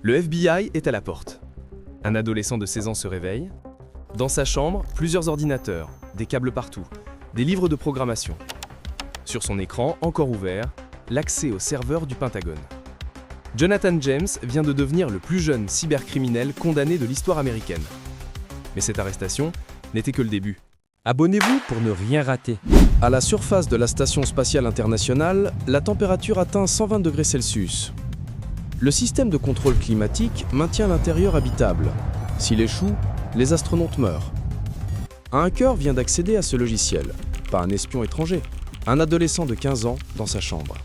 Le FBI est à la porte. Un adolescent de 16 ans se réveille. Dans sa chambre, plusieurs ordinateurs, des câbles partout, des livres de programmation. Sur son écran, encore ouvert, l'accès au serveur du Pentagone. Jonathan James vient de devenir le plus jeune cybercriminel condamné de l'histoire américaine. Mais cette arrestation n'était que le début. Abonnez-vous pour ne rien rater. À la surface de la Station spatiale internationale, la température atteint 120 degrés Celsius. Le système de contrôle climatique maintient l'intérieur habitable. S'il échoue, les astronautes meurent. Un hacker vient d'accéder à ce logiciel, pas un espion étranger, un adolescent de 15 ans dans sa chambre.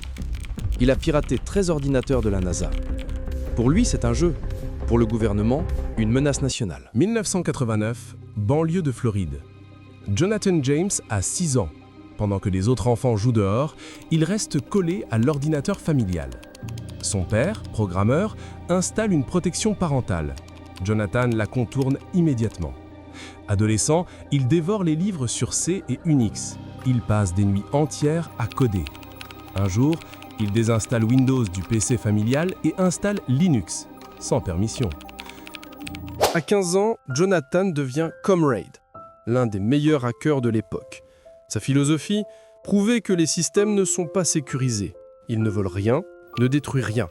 Il a piraté 13 ordinateurs de la NASA. Pour lui, c'est un jeu. Pour le gouvernement, une menace nationale. 1989, banlieue de Floride. Jonathan James a 6 ans. Pendant que les autres enfants jouent dehors, il reste collé à l'ordinateur familial. Son père, programmeur, installe une protection parentale. Jonathan la contourne immédiatement. Adolescent, il dévore les livres sur C et Unix. Il passe des nuits entières à coder. Un jour, il désinstalle Windows du PC familial et installe Linux, sans permission. À 15 ans, Jonathan devient Comrade, l'un des meilleurs hackers de l'époque. Sa philosophie, prouver que les systèmes ne sont pas sécurisés. Ils ne volent rien, ne détruit rien.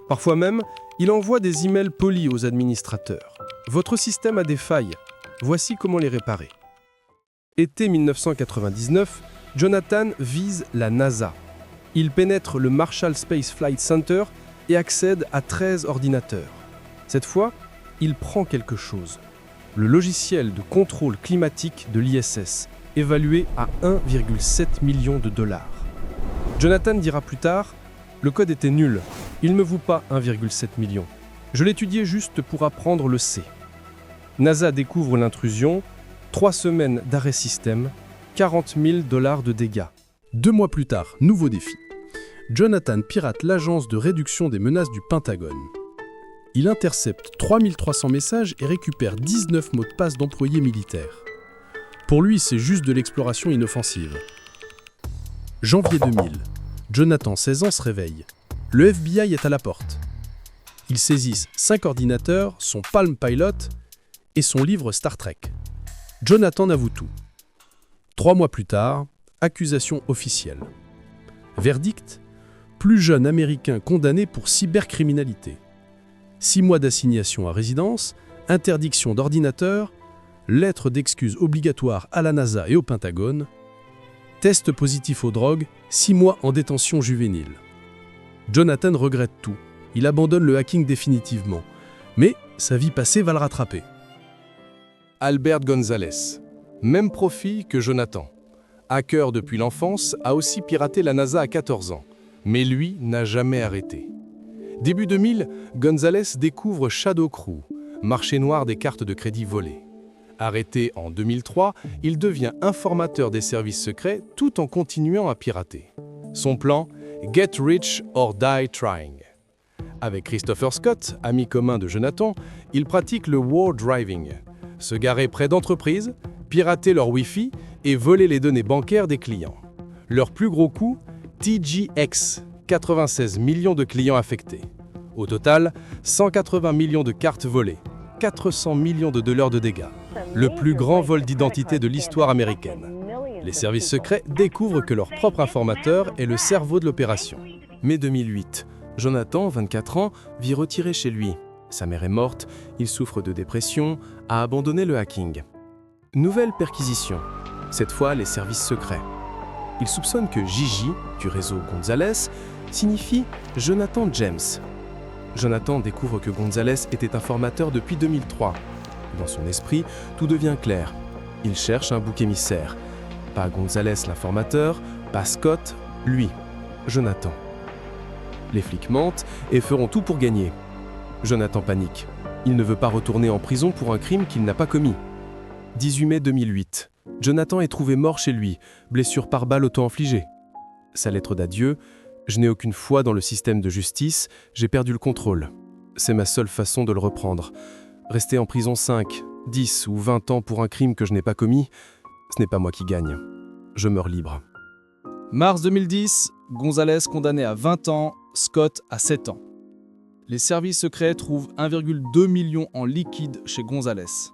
Parfois même, il envoie des emails polis aux administrateurs. Votre système a des failles. Voici comment les réparer. Été 1999, Jonathan vise la NASA. Il pénètre le Marshall Space Flight Center et accède à 13 ordinateurs. Cette fois, il prend quelque chose. Le logiciel de contrôle climatique de l'ISS, évalué à 1,7 million de dollars. Jonathan dira plus tard: le code était nul, il ne me vaut pas 1,7 million. Je l'étudiais juste pour apprendre le C. NASA découvre l'intrusion, 3 semaines d'arrêt système, 40 000 $ de dégâts. 2 mois plus tard, nouveau défi. Jonathan pirate l'agence de réduction des menaces du Pentagone. Il intercepte 3300 messages et récupère 19 mots de passe d'employés militaires. Pour lui, c'est juste de l'exploration inoffensive. Janvier 2000. Jonathan, 16 ans, se réveille. Le FBI est à la porte. Ils saisissent 5 ordinateurs, son Palm Pilot et son livre Star Trek. Jonathan avoue tout. 3 mois plus tard, accusation officielle. Verdict: plus jeune américain condamné pour cybercriminalité. 6 mois d'assignation à résidence, interdiction d'ordinateur, lettre d'excuse obligatoire à la NASA et au Pentagone, test positif aux drogues, 6 mois en détention juvénile. Jonathan regrette tout. Il abandonne le hacking définitivement. Mais sa vie passée va le rattraper. Albert Gonzalez, même profil que Jonathan. Hacker depuis l'enfance, a aussi piraté la NASA à 14 ans. Mais lui n'a jamais arrêté. Début 2000, Gonzalez découvre Shadow Crew, marché noir des cartes de crédit volées. Arrêté en 2003, il devient informateur des services secrets tout en continuant à pirater. Son plan: Get rich or die trying. Avec Christopher Scott, ami commun de Jonathan, il pratique le war driving. Se garer près d'entreprises, pirater leur Wi-Fi et voler les données bancaires des clients. Leur plus gros coup, TGX, 96 millions de clients affectés. Au total, 180 millions de cartes volées, 400 millions de dollars de dégâts. Le plus grand vol d'identité de l'histoire américaine. Les services secrets découvrent que leur propre informateur est le cerveau de l'opération. Mai 2008, Jonathan, 24 ans, vit retiré chez lui. Sa mère est morte, il souffre de dépression, a abandonné le hacking. Nouvelle perquisition, cette fois les services secrets. Il soupçonne que Gigi, du réseau Gonzalez, signifie Jonathan James. Jonathan découvre que Gonzalez était informateur depuis 2003. Dans son esprit, tout devient clair. Il cherche un bouc émissaire. Pas Gonzalez l'informateur, pas Scott, lui, Jonathan. Les flics mentent et feront tout pour gagner. Jonathan panique. Il ne veut pas retourner en prison pour un crime qu'il n'a pas commis. 18 mai 2008. Jonathan est trouvé mort chez lui, blessure par balle auto-infligée. Sa lettre d'adieu: je n'ai aucune foi dans le système de justice, j'ai perdu le contrôle. C'est ma seule façon de le reprendre. Rester en prison 5, 10 ou 20 ans pour un crime que je n'ai pas commis, ce n'est pas moi qui gagne. Je meurs libre. Mars 2010, Gonzalez condamné à 20 ans, Scott à 7 ans. les services secrets trouvent 1,2 million en liquide chez Gonzalez.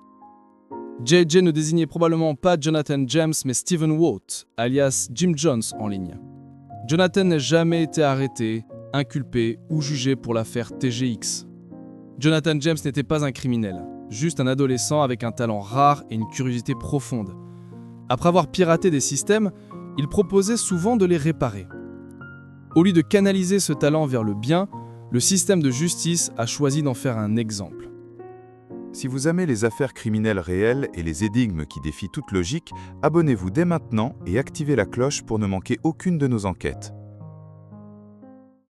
JJ ne désignait probablement pas Jonathan James mais Stephen Watt, alias Jim Jones en ligne. Jonathan n'a jamais été arrêté, inculpé ou jugé pour l'affaire TGX. Jonathan James n'était pas un criminel, juste un adolescent avec un talent rare et une curiosité profonde. Après avoir piraté des systèmes, il proposait souvent de les réparer. Au lieu de canaliser ce talent vers le bien, le système de justice a choisi d'en faire un exemple. Si vous aimez les affaires criminelles réelles et les énigmes qui défient toute logique, abonnez-vous dès maintenant et activez la cloche pour ne manquer aucune de nos enquêtes.